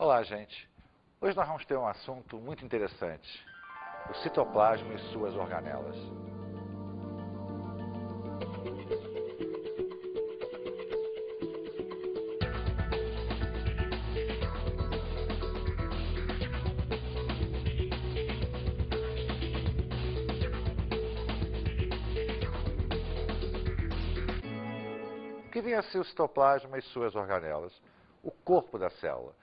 Olá, gente. Hoje nós vamos ter um assunto muito interessante: o citoplasma e suas organelas. O que vem a ser o citoplasma e suas organelas? O corpo da célula.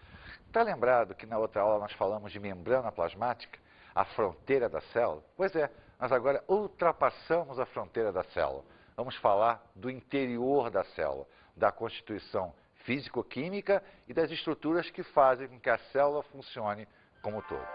Está lembrado que na outra aula nós falamos de membrana plasmática, a fronteira da célula? Pois é, nós agora ultrapassamos a fronteira da célula. Vamos falar do interior da célula, da constituição físico-química e das estruturas que fazem com que a célula funcione como um todo.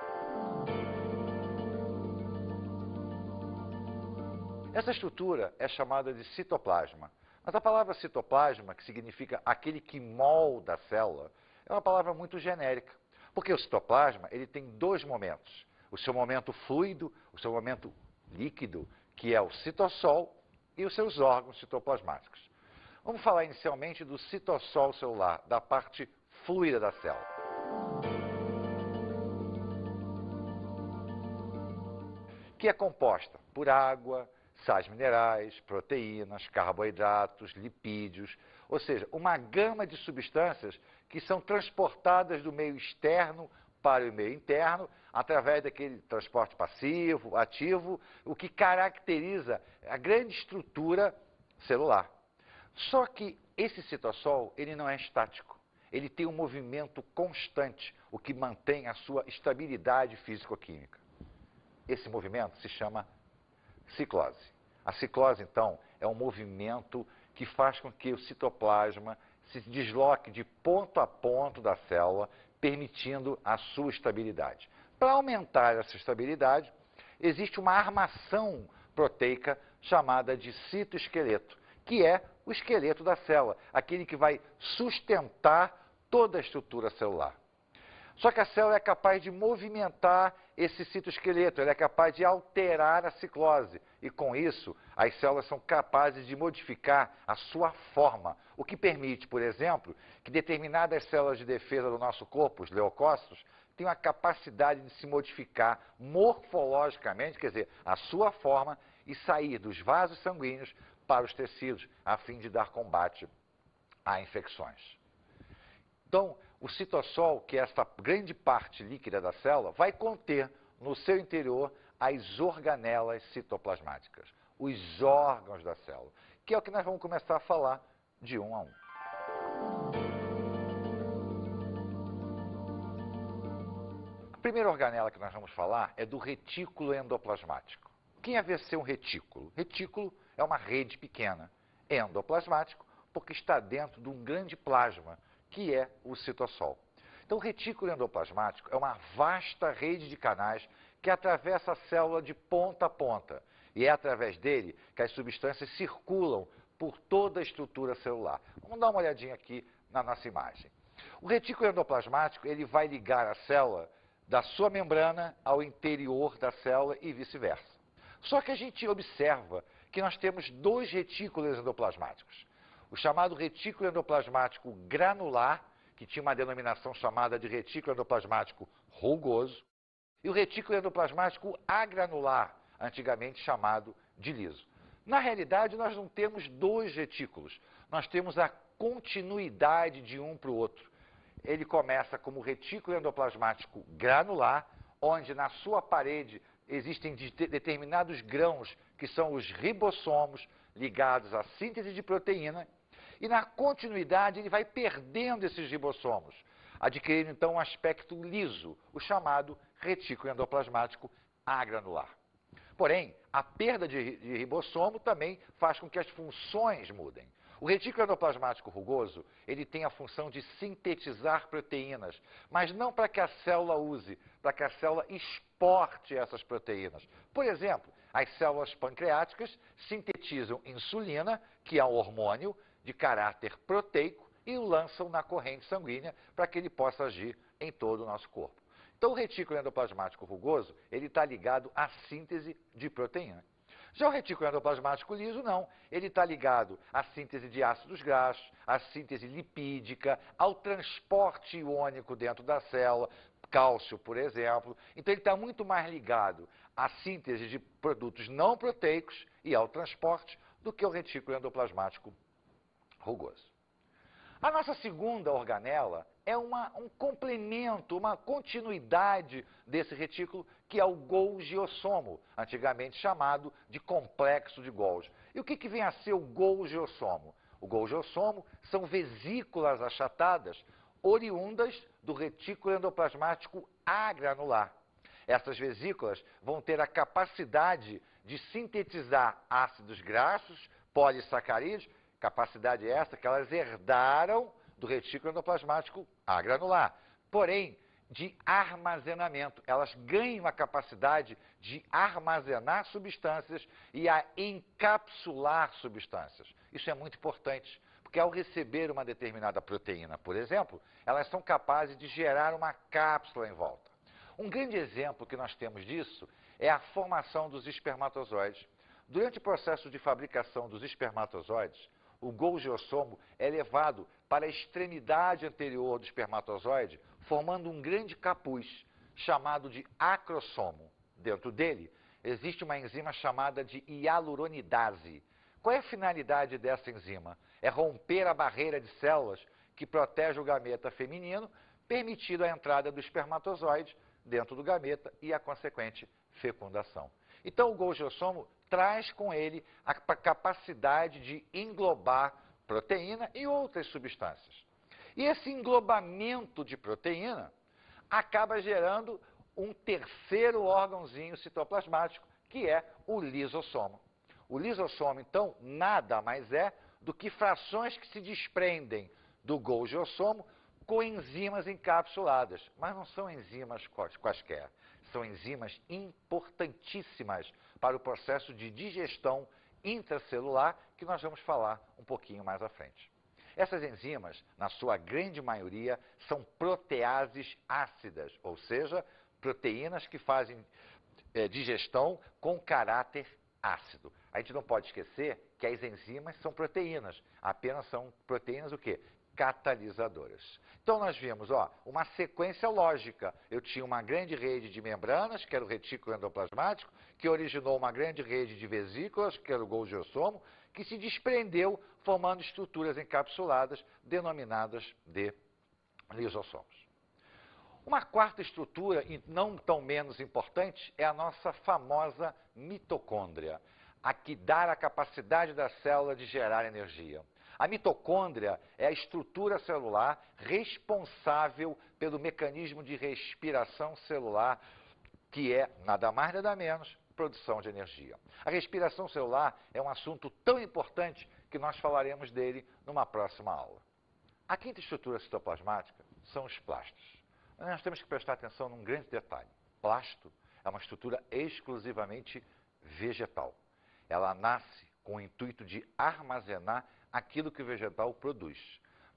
Essa estrutura é chamada de citoplasma. Mas a palavra citoplasma, que significa aquele que molda a célula, é uma palavra muito genérica. Porque o citoplasma ele tem dois momentos. O seu momento fluido, o seu momento líquido, que é o citossol, e os seus órgãos citoplasmáticos. Vamos falar inicialmente do citossol celular, da parte fluida da célula. Que é composta por água, sais minerais, proteínas, carboidratos, lipídios, ou seja, uma gama de substâncias que são transportadas do meio externo para o meio interno, através daquele transporte passivo, ativo, o que caracteriza a grande estrutura celular. Só que esse citossol, ele não é estático, ele tem um movimento constante, o que mantém a sua estabilidade físico-química. Esse movimento se chama ciclose. A ciclose, então, é um movimento que faz com que o citoplasma se desloque de ponto a ponto da célula, permitindo a sua estabilidade. Para aumentar essa estabilidade, existe uma armação proteica chamada de citoesqueleto, que é o esqueleto da célula, aquele que vai sustentar toda a estrutura celular. Só que a célula é capaz de movimentar esse citoesqueleto, ela é capaz de alterar a ciclose. E com isso, as células são capazes de modificar a sua forma, o que permite, por exemplo, que determinadas células de defesa do nosso corpo, os leucócitos, tenham a capacidade de se modificar morfologicamente, quer dizer, a sua forma, e sair dos vasos sanguíneos para os tecidos, a fim de dar combate a infecções. Então, o citossol, que é essa grande parte líquida da célula, vai conter no seu interior as organelas citoplasmáticas, os órgãos da célula, que é o que nós vamos começar a falar de um a um. A primeira organela que nós vamos falar é do retículo endoplasmático. Quem é ser um retículo? Retículo é uma rede pequena, endoplasmático, porque está dentro de um grande plasma, que é o citossol. Então, o retículo endoplasmático é uma vasta rede de canais que atravessa a célula de ponta a ponta. E é através dele que as substâncias circulam por toda a estrutura celular. Vamos dar uma olhadinha aqui na nossa imagem. O retículo endoplasmático ele vai ligar a célula da sua membrana ao interior da célula e vice-versa. Só que a gente observa que nós temos dois retículos endoplasmáticos. O chamado retículo endoplasmático granular, que tinha uma denominação chamada de retículo endoplasmático rugoso, e o retículo endoplasmático agranular, antigamente chamado de liso. Na realidade, nós não temos dois retículos, nós temos a continuidade de um para o outro. Ele começa como retículo endoplasmático granular, onde na sua parede existem determinados grãos, que são os ribossomos, ligados à síntese de proteína, e na continuidade ele vai perdendo esses ribossomos, adquirindo então um aspecto liso, o chamado retículo endoplasmático agranular. Porém, a perda de ribossomo também faz com que as funções mudem. O retículo endoplasmático rugoso, ele tem a função de sintetizar proteínas, mas não para que a célula use, para que a célula exporte essas proteínas. Por exemplo, as células pancreáticas sintetizam insulina, que é um hormônio de caráter proteico, e o lançam na corrente sanguínea para que ele possa agir em todo o nosso corpo. Então, o retículo endoplasmático rugoso, ele está ligado à síntese de proteína. Já o retículo endoplasmático liso, não. Ele está ligado à síntese de ácidos graxos, à síntese lipídica, ao transporte iônico dentro da célula, cálcio, por exemplo. Então, ele está muito mais ligado à síntese de produtos não proteicos e ao transporte do que o retículo endoplasmático rugoso. A nossa segunda organela é um complemento, uma continuidade desse retículo, que é o Golgiossomo, antigamente chamado de complexo de Golgi. E o que vem a ser o Golgiossomo? O Golgiossomo são vesículas achatadas oriundas do retículo endoplasmático agranular. Essas vesículas vão ter a capacidade de sintetizar ácidos graxos, polissacarídeos, capacidade essa que elas herdaram do retículo endoplasmático agranular. Porém, de armazenamento. Elas ganham a capacidade de armazenar substâncias e a encapsular substâncias. Isso é muito importante, porque ao receber uma determinada proteína, por exemplo, elas são capazes de gerar uma cápsula em volta. Um grande exemplo que nós temos disso é a formação dos espermatozoides. Durante o processo de fabricação dos espermatozoides, o Golgiossomo é levado para a extremidade anterior do espermatozoide, formando um grande capuz, chamado de acrossomo. Dentro dele, existe uma enzima chamada de hialuronidase. Qual é a finalidade dessa enzima? É romper a barreira de células que protege o gameta feminino, permitindo a entrada do espermatozoide dentro do gameta e a consequente fecundação. Então, o Golgiossomo traz com ele a capacidade de englobar proteína e outras substâncias. E esse englobamento de proteína acaba gerando um terceiro órgãozinho citoplasmático, que é o lisossomo. O lisossomo, então, nada mais é do que frações que se desprendem do Golgiossomo com enzimas encapsuladas. Mas não são enzimas quaisquer. São enzimas importantíssimas para o processo de digestão intracelular, que nós vamos falar um pouquinho mais à frente. Essas enzimas, na sua grande maioria, são proteases ácidas, ou seja, proteínas que fazem digestão com caráter ácido. A gente não pode esquecer que as enzimas são proteínas, apenas são proteínas o quê? Catalisadoras. Então, nós vimos uma sequência lógica. Eu tinha uma grande rede de membranas, que era o retículo endoplasmático, que originou uma grande rede de vesículas, que era o Golgiossomo, que se desprendeu, formando estruturas encapsuladas, denominadas de lisossomos. Uma quarta estrutura, e não tão menos importante, é a nossa famosa mitocôndria, a que dá a capacidade da célula de gerar energia. A mitocôndria é a estrutura celular responsável pelo mecanismo de respiração celular, que é, nada mais nada menos, produção de energia. A respiração celular é um assunto tão importante que nós falaremos dele numa próxima aula. A quinta estrutura citoplasmática são os plastos. Nós temos que prestar atenção num grande detalhe. Plasto é uma estrutura exclusivamente vegetal. Ela nasce com o intuito de armazenar aquilo que o vegetal produz.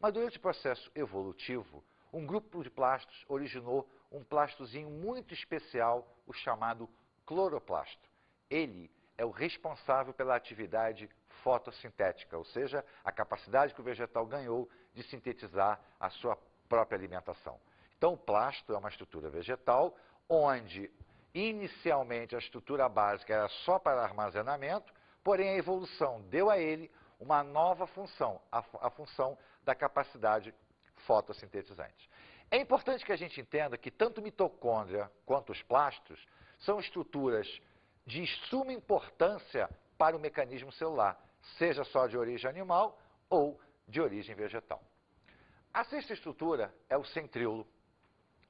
Mas durante o processo evolutivo, um grupo de plastos originou um plastozinho muito especial, o chamado cloroplasto. Ele é o responsável pela atividade fotossintética, ou seja, a capacidade que o vegetal ganhou de sintetizar a sua própria alimentação. Então, o plasto é uma estrutura vegetal, onde inicialmente a estrutura básica era só para armazenamento, porém a evolução deu a ele uma nova função, a função da capacidade fotossintetizante. É importante que a gente entenda que tanto mitocôndria quanto os plastos são estruturas de suma importância para o mecanismo celular, seja só de origem animal ou de origem vegetal. A sexta estrutura é o centríolo.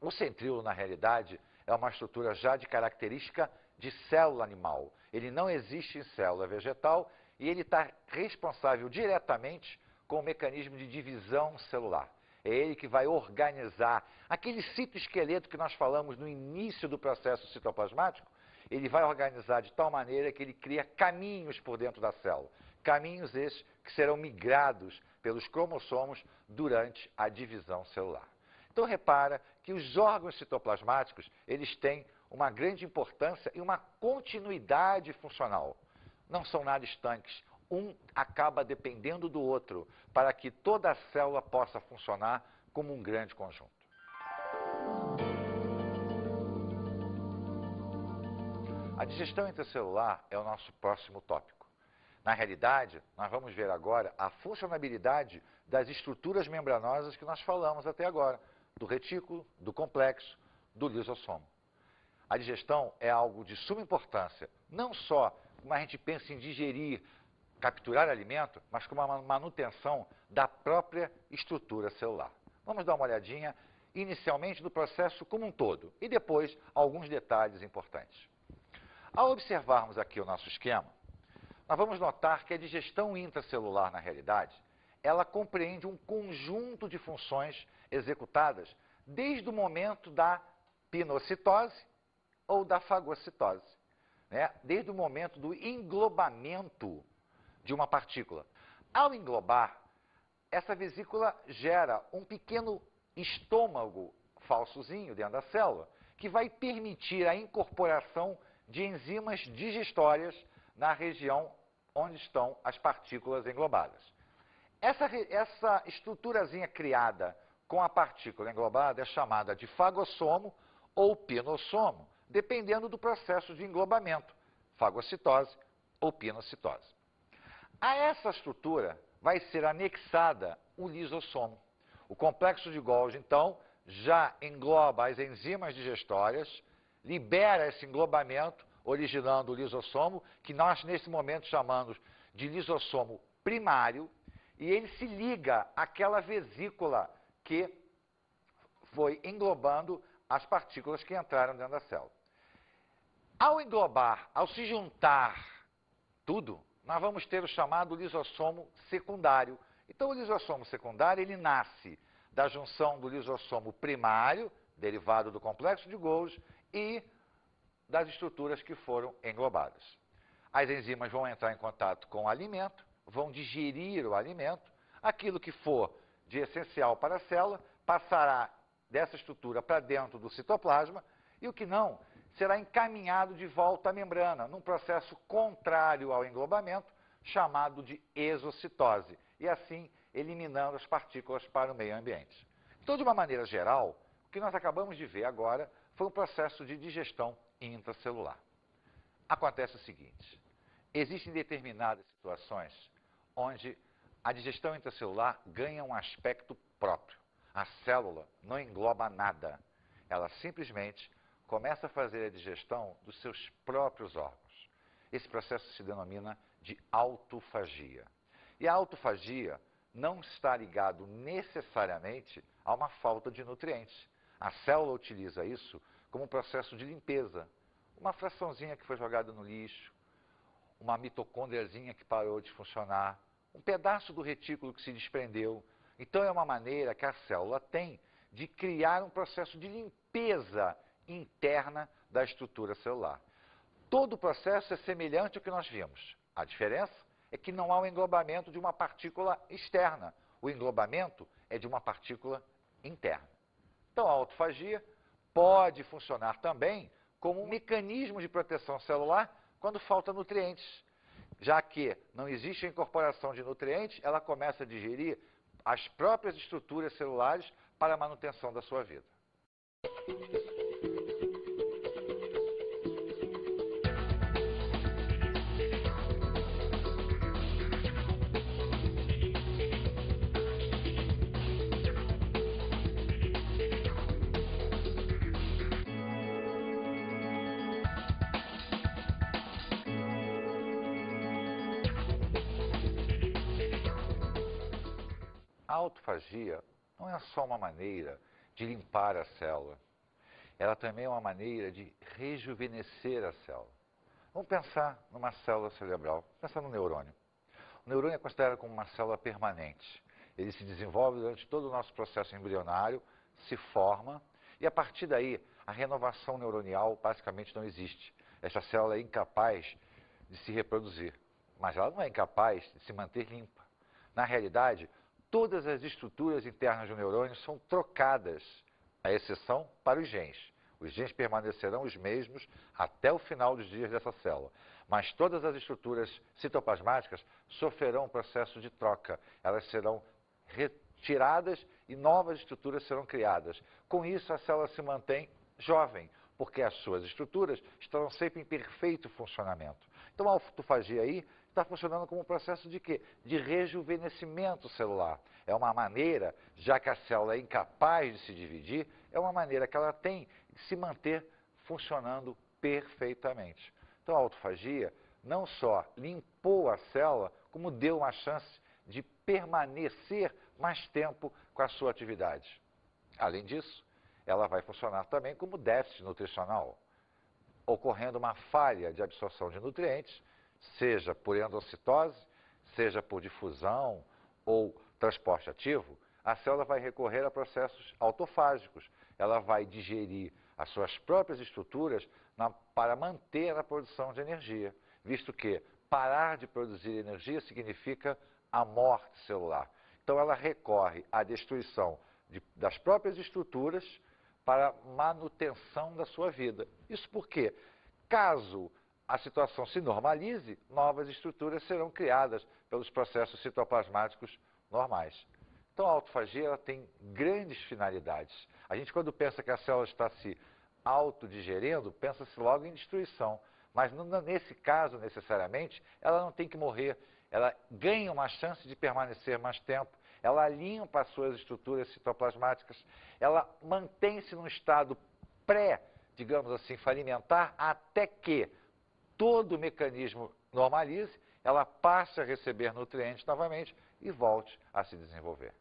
O centríolo, na realidade, é uma estrutura já de característica de célula animal. Ele não existe em célula vegetal e ele está responsável diretamente com o mecanismo de divisão celular. É ele que vai organizar aquele citoesqueleto que nós falamos no início do processo citoplasmático. Ele vai organizar de tal maneira que ele cria caminhos por dentro da célula. Caminhos esses que serão migrados pelos cromossomos durante a divisão celular. Então, repara que os órgãos citoplasmáticos, eles têm uma grande importância e uma continuidade funcional. não são nada estanques. Um acaba dependendo do outro para que toda a célula possa funcionar como um grande conjunto. A digestão intracelular é o nosso próximo tópico. Na realidade, nós vamos ver agora a funcionabilidade das estruturas membranosas que nós falamos até agora, do retículo, do complexo, do lisossomo. A digestão é algo de suma importância, não só como a gente pensa em digerir, capturar alimento, mas como uma manutenção da própria estrutura celular. Vamos dar uma olhadinha inicialmente no processo como um todo e depois alguns detalhes importantes. Ao observarmos aqui o nosso esquema, nós vamos notar que a digestão intracelular, na realidade, ela compreende um conjunto de funções executadas desde o momento da pinocitose ou da fagocitose, né? Desde o momento do englobamento de uma partícula. Ao englobar, essa vesícula gera um pequeno estômago falsozinho dentro da célula, que vai permitir a incorporação de enzimas digestórias na região onde estão as partículas englobadas. Essa estruturazinha criada com a partícula englobada é chamada de fagossomo ou pinossomo, dependendo do processo de englobamento, fagocitose ou pinocitose. A essa estrutura vai ser anexada o lisossomo. O complexo de Golgi, então, já engloba as enzimas digestórias, libera esse englobamento, originando o lisossomo, que nós nesse momento chamamos de lisossomo primário, e ele se liga àquela vesícula que foi englobando as partículas que entraram dentro da célula. Ao englobar, ao se juntar tudo, nós vamos ter o chamado lisossomo secundário. Então, o lisossomo secundário, ele nasce da junção do lisossomo primário, derivado do complexo de Golgi, e das estruturas que foram englobadas. As enzimas vão entrar em contato com o alimento, vão digerir o alimento, aquilo que for de essencial para a célula passará dessa estrutura para dentro do citoplasma e o que não será encaminhado de volta à membrana, num processo contrário ao englobamento, chamado de exocitose, e assim eliminando as partículas para o meio ambiente. Então, de uma maneira geral, o que nós acabamos de ver agora foi um processo de digestão intracelular. Acontece o seguinte: existem determinadas situações onde a digestão intracelular ganha um aspecto próprio. A célula não engloba nada, ela simplesmente começa a fazer a digestão dos seus próprios órgãos. Esse processo se denomina de autofagia. E a autofagia não está ligado necessariamente a uma falta de nutrientes. A célula utiliza isso como um processo de limpeza. Uma fraçãozinha que foi jogada no lixo, uma mitocôndriazinha que parou de funcionar, um pedaço do retículo que se desprendeu. Então é uma maneira que a célula tem de criar um processo de limpeza interna da estrutura celular. Todo o processo é semelhante ao que nós vimos. A diferença é que não há um englobamento de uma partícula externa. O englobamento é de uma partícula interna. Então a autofagia pode funcionar também como um mecanismo de proteção celular quando falta nutrientes. Já que não existe a incorporação de nutrientes, ela começa a digerir as próprias estruturas celulares para a manutenção da sua vida. A autofagia não é só uma maneira de limpar a célula, ela também é uma maneira de rejuvenescer a célula. Vamos pensar numa célula cerebral, pensar no neurônio. O neurônio é considerado como uma célula permanente. Ele se desenvolve durante todo o nosso processo embrionário, se forma, e a partir daí a renovação neuronial basicamente não existe. Essa célula é incapaz de se reproduzir, mas ela não é incapaz de se manter limpa. Na realidade, todas as estruturas internas do neurônio são trocadas, à exceção para os genes. Os genes permanecerão os mesmos até o final dos dias dessa célula. Mas todas as estruturas citoplasmáticas sofrerão um processo de troca. Elas serão retiradas e novas estruturas serão criadas. Com isso, a célula se mantém jovem, porque as suas estruturas estarão sempre em perfeito funcionamento. Então, a autofagia aí está funcionando como um processo de quê? De rejuvenescimento celular. É uma maneira, já que a célula é incapaz de se dividir, é uma maneira que ela tem de se manter funcionando perfeitamente. Então, a autofagia não só limpou a célula, como deu uma chance de permanecer mais tempo com a sua atividade. Além disso, ela vai funcionar também como déficit nutricional, ocorrendo uma falha de absorção de nutrientes, seja por endocitose, seja por difusão ou transporte ativo, a célula vai recorrer a processos autofágicos. Ela vai digerir as suas próprias estruturas para manter a produção de energia, visto que parar de produzir energia significa a morte celular. Então ela recorre à destruição das próprias estruturas para manutenção da sua vida. Isso porque, caso a situação se normalize, novas estruturas serão criadas pelos processos citoplasmáticos normais. Então a autofagia ela tem grandes finalidades. A gente, quando pensa que a célula está se autodigerindo, pensa-se logo em destruição. Mas nesse caso, necessariamente, ela não tem que morrer. Ela ganha uma chance de permanecer mais tempo. Ela limpa as suas estruturas citoplasmáticas. Ela mantém-se num estado digamos assim, falimentar, até que todo o mecanismo normalize, ela passe a receber nutrientes novamente e volte a se desenvolver.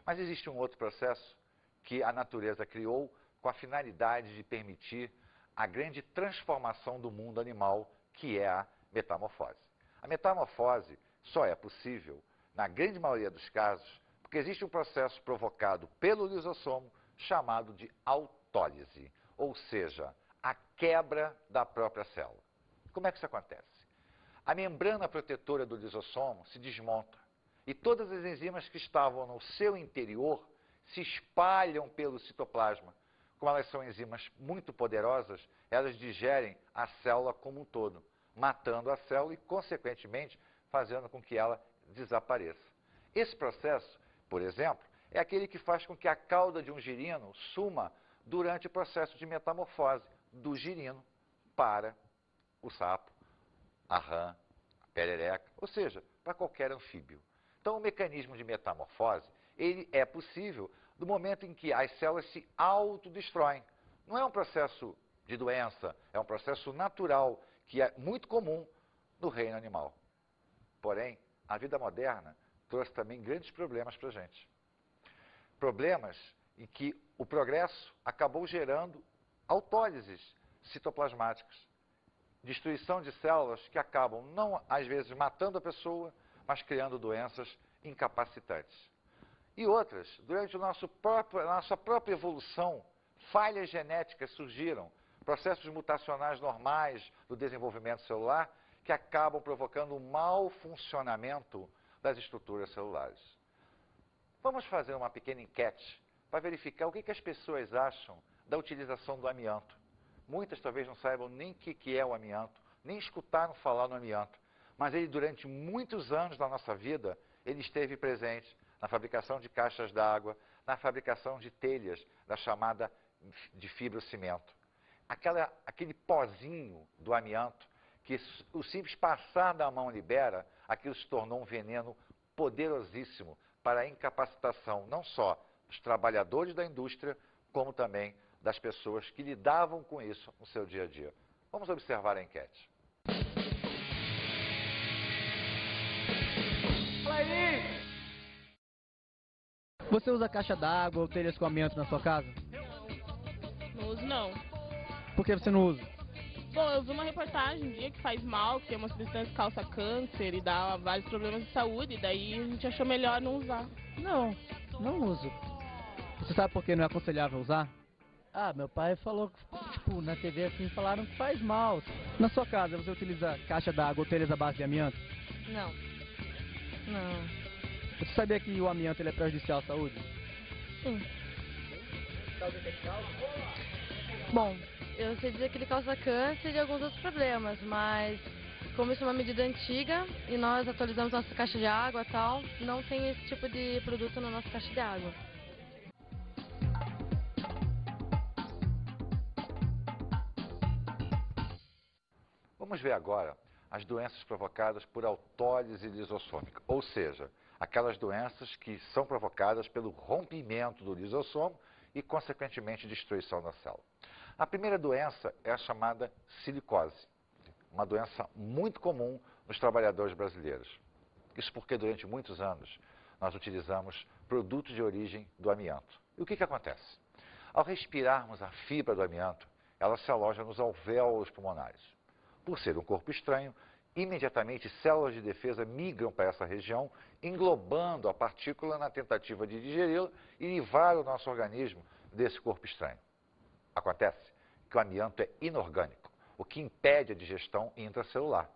Mas existe um outro processo que a natureza criou com a finalidade de permitir a grande transformação do mundo animal, que é a metamorfose. A metamorfose só é possível, na grande maioria dos casos, porque existe um processo provocado pelo lisossomo chamado de autólise, ou seja, a quebra da própria célula. Como é que isso acontece? A membrana protetora do lisossomo se desmonta e todas as enzimas que estavam no seu interior se espalham pelo citoplasma. Como elas são enzimas muito poderosas, elas digerem a célula como um todo, matando a célula e, consequentemente, fazendo com que ela desapareça. Esse processo, por exemplo, é aquele que faz com que a cauda de um girino suma durante o processo de metamorfose do girino para o sapo, a rã, a perereca, ou seja, para qualquer anfíbio. Então, o mecanismo de metamorfose, ele é possível no momento em que as células se autodestroem. Não é um processo de doença, é um processo natural, que é muito comum no reino animal. Porém, a vida moderna trouxe também grandes problemas para a gente. Problemas em que o progresso acabou gerando autólises citoplasmáticas, destruição de células que acabam, não às vezes, matando a pessoa, mas criando doenças incapacitantes. E outras, durante a nossa própria evolução, falhas genéticas surgiram, processos mutacionais normais do desenvolvimento celular, que acabam provocando um mau funcionamento das estruturas celulares. Vamos fazer uma pequena enquete para verificar o que as pessoas acham da utilização do amianto. Muitas talvez não saibam nem o que é o amianto, nem escutaram falar no amianto. Mas ele, durante muitos anos da nossa vida, ele esteve presente na fabricação de caixas d'água, na fabricação de telhas, da chamada de fibrocimento. Aquele pozinho do amianto, que o simples passar da mão libera, aquilo se tornou um veneno poderosíssimo para a incapacitação não só dos trabalhadores da indústria, como também das pessoas que lidavam com isso no seu dia a dia. Vamos observar a enquete. Você usa caixa d'água ou telha de escoamento na sua casa? Não uso, não. Por que você não usa? Bom, eu vi uma reportagem um dia que faz mal, que tem uma substância que causa câncer e dá vários problemas de saúde, e daí a gente achou melhor não usar. Não uso. Você sabe por que não é aconselhável usar? Ah, meu pai falou que, tipo, na TV assim falaram que faz mal. Na sua casa, você utiliza caixa d'água ou telhas à base de amianto? Não. Não. Você sabia que o amianto ele é prejudicial à saúde? Sim. Bom, eu sei dizer que ele causa câncer e alguns outros problemas, mas como isso é uma medida antiga e nós atualizamos nossa caixa de água e tal, não tem esse tipo de produto na nossa caixa de água. Vamos ver agora as doenças provocadas por autólise lisossômica, ou seja, aquelas doenças que são provocadas pelo rompimento do lisossomo e, consequentemente, destruição da célula. A primeira doença é a chamada silicose, uma doença muito comum nos trabalhadores brasileiros. Isso porque durante muitos anos nós utilizamos produtos de origem do amianto. E o que acontece? Ao respirarmos a fibra do amianto, ela se aloja nos alvéolos pulmonares. Por ser um corpo estranho, imediatamente células de defesa migram para essa região, englobando a partícula na tentativa de digeri-la e livrar o nosso organismo desse corpo estranho. Acontece que o amianto é inorgânico, o que impede a digestão intracelular.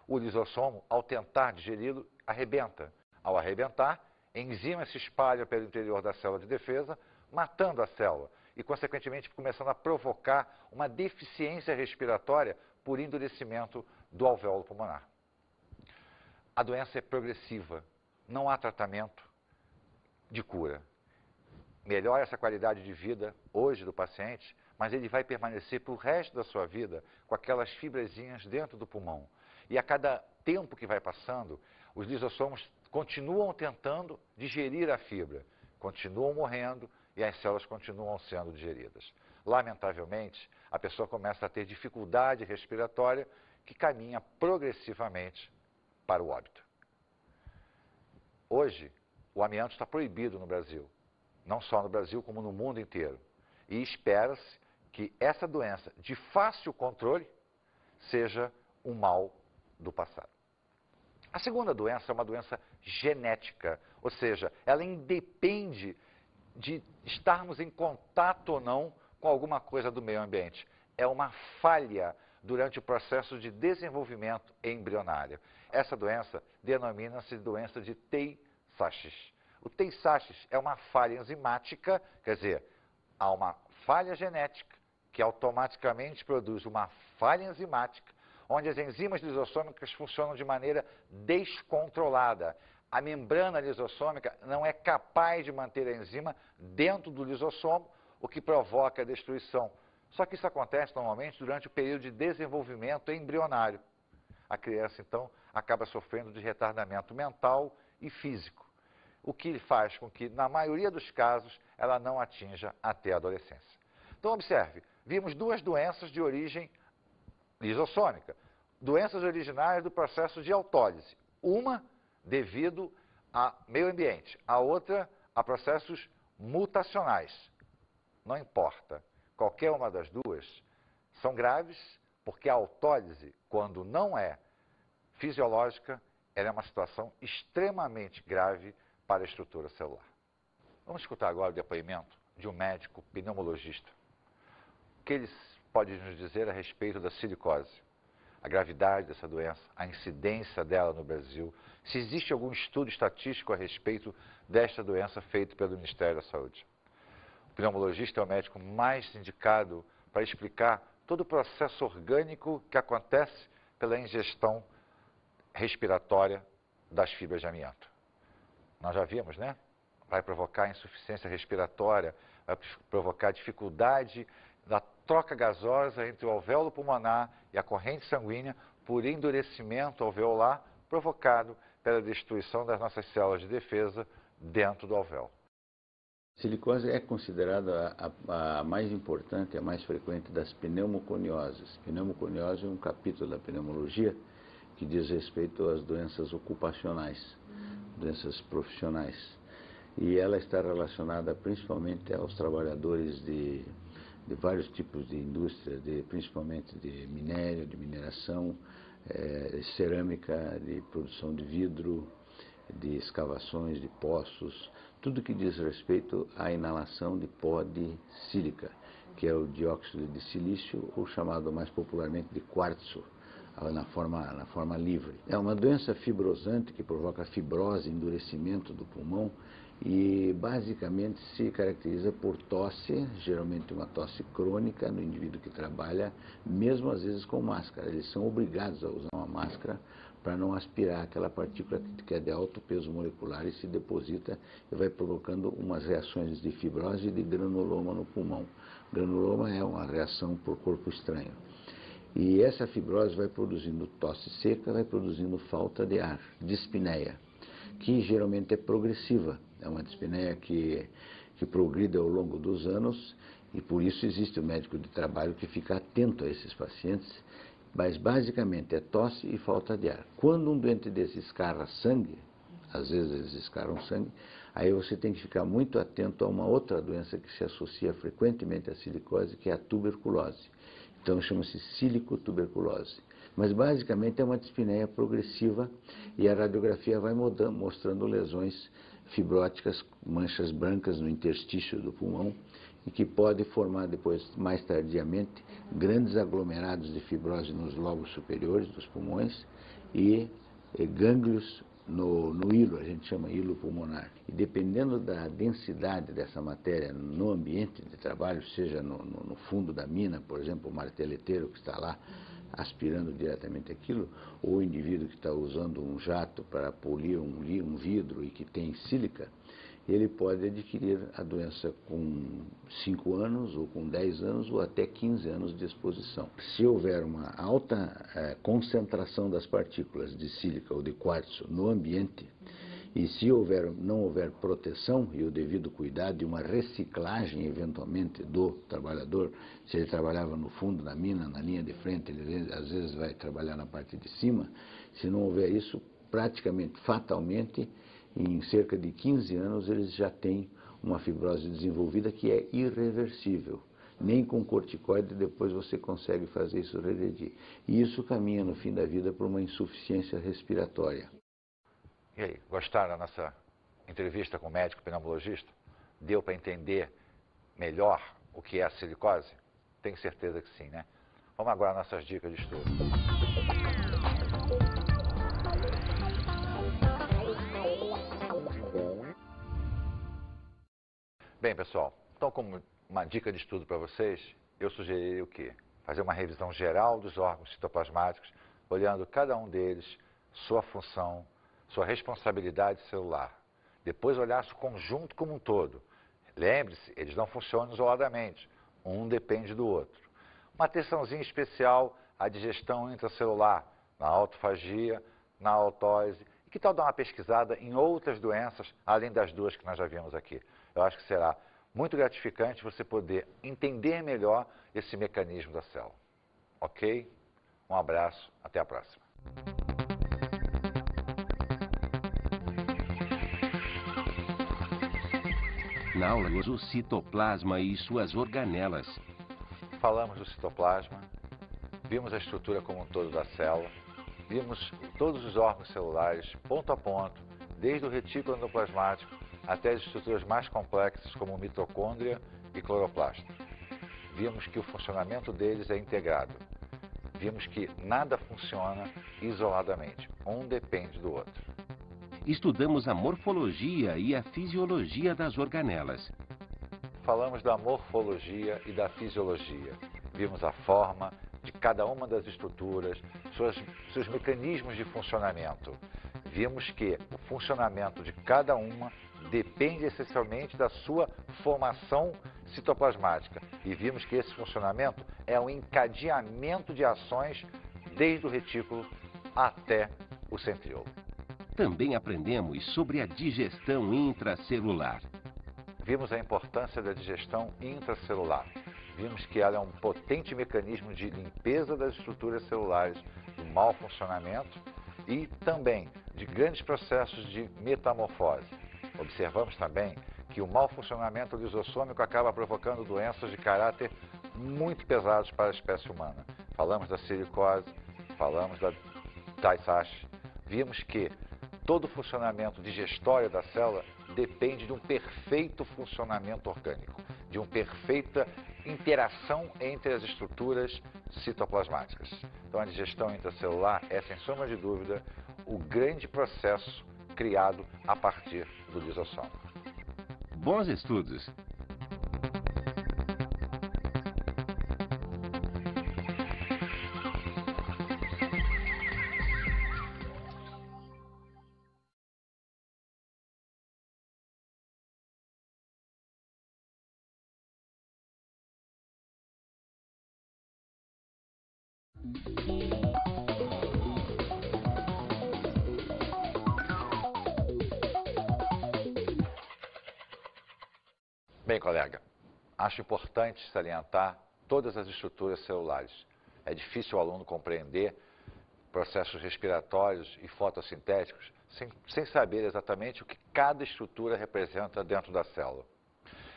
O lisossomo, ao tentar digeri-lo, arrebenta. Ao arrebentar, enzimas se espalham pelo interior da célula de defesa, matando a célula e, consequentemente, começando a provocar uma deficiência respiratória por endurecimento do alvéolo pulmonar. A doença é progressiva, não há tratamento de cura. Melhora essa qualidade de vida hoje do paciente, mas ele vai permanecer para o resto da sua vida com aquelas fibrazinhas dentro do pulmão. E a cada tempo que vai passando, os lisossomos continuam tentando digerir a fibra, continuam morrendo e as células continuam sendo digeridas. Lamentavelmente, a pessoa começa a ter dificuldade respiratória que caminha progressivamente para o óbito. Hoje, o amianto está proibido no Brasil, não só no Brasil como no mundo inteiro. E espera-se que essa doença de fácil controle seja um mal do passado. A segunda doença é uma doença genética, ou seja, ela independe de estarmos em contato ou não com alguma coisa do meio ambiente. É uma falha durante o processo de desenvolvimento embrionário. Essa doença denomina-se doença de Tay-Sachs. O Tay-Sachs é uma falha enzimática, quer dizer, há uma falha genética que automaticamente produz uma falha enzimática, onde as enzimas lisossômicas funcionam de maneira descontrolada. A membrana lisossômica não é capaz de manter a enzima dentro do lisossomo, o que provoca a destruição. Só que isso acontece normalmente durante o período de desenvolvimento embrionário. A criança, então, acaba sofrendo de retardamento mental e físico, o que faz com que, na maioria dos casos, ela não atinja até a adolescência. Então, observe, vimos duas doenças de origem lisossômica, doenças originárias do processo de autólise. Uma devido a meio ambiente, a outra a processos mutacionais. Não importa, qualquer uma das duas são graves, porque a autólise, quando não é fisiológica, ela é uma situação extremamente grave para a estrutura celular. Vamos escutar agora o depoimento de um médico pneumologista. O que ele pode nos dizer a respeito da silicose, a gravidade dessa doença, a incidência dela no Brasil, se existe algum estudo estatístico a respeito desta doença feito pelo Ministério da Saúde. O pneumologista é o médico mais indicado para explicar todo o processo orgânico que acontece pela ingestão respiratória das fibras de amianto. Nós já vimos, né? Vai provocar insuficiência respiratória, vai provocar dificuldade da troca gasosa entre o alvéolo pulmonar e a corrente sanguínea por endurecimento alveolar provocado pela destruição das nossas células de defesa dentro do alvéolo. A silicose é considerada a mais importante, a mais frequente das pneumoconioses. Pneumoconiose é um capítulo da pneumologia que diz respeito às doenças ocupacionais, doenças profissionais. E ela está relacionada principalmente aos trabalhadores de vários tipos de indústria, principalmente de minério, de mineração, cerâmica, de produção de vidro, de escavações, de poços, tudo que diz respeito à inalação de pó de sílica, que é o dióxido de silício, ou chamado mais popularmente de quartzo, na forma livre. É uma doença fibrosante que provoca fibrose, endurecimento do pulmão e basicamente se caracteriza por tosse, geralmente uma tosse crônica no indivíduo que trabalha, mesmo às vezes com máscara. Eles são obrigados a usar uma máscara para não aspirar aquela partícula que é de alto peso molecular e se deposita e vai provocando umas reações de fibrose e de granuloma no pulmão. Granuloma é uma reação por corpo estranho. E essa fibrose vai produzindo tosse seca, vai produzindo falta de ar, dispneia, que geralmente é progressiva. É uma dispneia que progride ao longo dos anos e por isso existe o médico de trabalho que fica atento a esses pacientes, mas basicamente é tosse e falta de ar. Quando um doente desse escarra sangue, às vezes eles escarram sangue, aí você tem que ficar muito atento a uma outra doença que se associa frequentemente à silicose, que é a tuberculose. Então chama-se silicotuberculose. Mas basicamente é uma dispneia progressiva e a radiografia vai mostrando lesões fibróticas, manchas brancas no interstício do pulmão e que pode formar depois, mais tardiamente, grandes aglomerados de fibrose nos lobos superiores dos pulmões e gânglios no hilo, a gente chama hilo pulmonar. E dependendo da densidade dessa matéria no ambiente de trabalho, seja no fundo da mina, por exemplo, o marteleteiro que está lá aspirando diretamente aquilo, ou o indivíduo que está usando um jato para polir um vidro e que tem sílica, ele pode adquirir a doença com 5 anos, ou com 10 anos, ou até 15 anos de exposição. Se houver uma alta concentração das partículas de sílica ou de quartzo no ambiente, e se não houver proteção e o devido cuidado e uma reciclagem, eventualmente, do trabalhador, se ele trabalhava no fundo da mina, na linha de frente, ele às vezes vai trabalhar na parte de cima, se não houver isso, praticamente, fatalmente, em cerca de 15 anos, eles já têm uma fibrose desenvolvida que é irreversível. Nem com corticoide depois você consegue fazer isso regredir. E isso caminha no fim da vida para uma insuficiência respiratória. E aí, gostaram da nossa entrevista com o médico pneumologista? Deu para entender melhor o que é a silicose? Tenho certeza que sim, né? Vamos agora às nossas dicas de estudo. Bem, pessoal, então como uma dica de estudo para vocês, eu sugeriria o quê? Fazer uma revisão geral dos órgãos citoplasmáticos, olhando cada um deles, sua função, sua responsabilidade celular. Depois olhar o conjunto como um todo. Lembre-se, eles não funcionam isoladamente, um depende do outro. Uma atençãozinha especial à digestão intracelular, na autofagia, na autose. E que tal dar uma pesquisada em outras doenças, além das duas que nós já vimos aqui? Eu acho que será muito gratificante você poder entender melhor esse mecanismo da célula. Ok? Um abraço, até a próxima. Na aula, o citoplasma e suas organelas. Falamos do citoplasma, vimos a estrutura como um todo da célula, vimos todos os órgãos celulares, ponto a ponto, desde o retículo endoplasmático até as estruturas mais complexas como mitocôndria e cloroplasto. Vimos que o funcionamento deles é integrado. Vimos que nada funciona isoladamente, um depende do outro. Estudamos a morfologia e a fisiologia das organelas. Falamos da morfologia e da fisiologia. Vimos a forma de cada uma das estruturas, seus mecanismos de funcionamento. Vimos que o funcionamento de cada uma depende essencialmente da sua formação citoplasmática. E vimos que esse funcionamento é um encadeamento de ações desde o retículo até o centríolo. Também aprendemos sobre a digestão intracelular. Vimos a importância da digestão intracelular. Vimos que ela é um potente mecanismo de limpeza das estruturas celulares, do mau funcionamento e também de grandes processos de metamorfose. Observamos também que o mau funcionamento lisossômico acaba provocando doenças de caráter muito pesados para a espécie humana. Falamos da silicose, falamos da Tay-Sachs. Vimos que todo o funcionamento digestório da célula depende de um perfeito funcionamento orgânico, de uma perfeita interação entre as estruturas citoplasmáticas. Então, a digestão intracelular é, sem sombra de dúvida, o grande processo criado a partir do lisossomo. Bons estudos! Bem, colega, acho importante salientar todas as estruturas celulares. É difícil o aluno compreender processos respiratórios e fotossintéticos sem saber exatamente o que cada estrutura representa dentro da célula.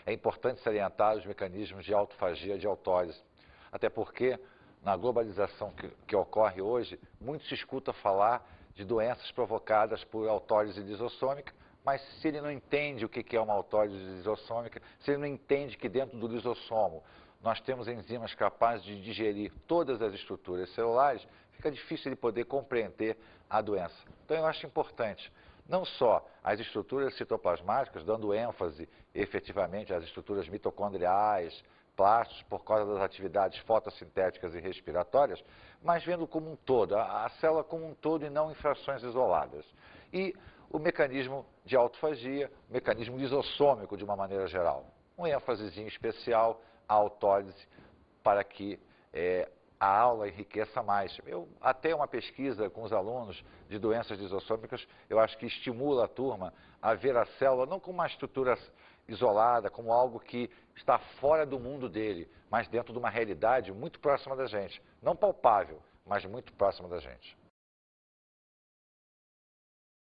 É importante salientar os mecanismos de autofagia de autólise, até porque na globalização que ocorre hoje, muito se escuta falar de doenças provocadas por autólise lisossômica, mas se ele não entende o que é uma autólise lisossômica, se ele não entende que dentro do lisossomo nós temos enzimas capazes de digerir todas as estruturas celulares, fica difícil ele poder compreender a doença. Então eu acho importante, não só as estruturas citoplasmáticas, dando ênfase efetivamente às estruturas mitocondriais, plásticos, por causa das atividades fotossintéticas e respiratórias, mas vendo como um todo, a célula como um todo e não em frações isoladas. E o mecanismo de autofagia, o mecanismo lisossômico de uma maneira geral. Um ênfasezinho especial à autólise para que a aula enriqueça mais. Até uma pesquisa com os alunos de doenças lisossômicas, eu acho que estimula a turma a ver a célula não como uma estrutura isolada, como algo que está fora do mundo dele, mas dentro de uma realidade muito próxima da gente. Não palpável, mas muito próxima da gente.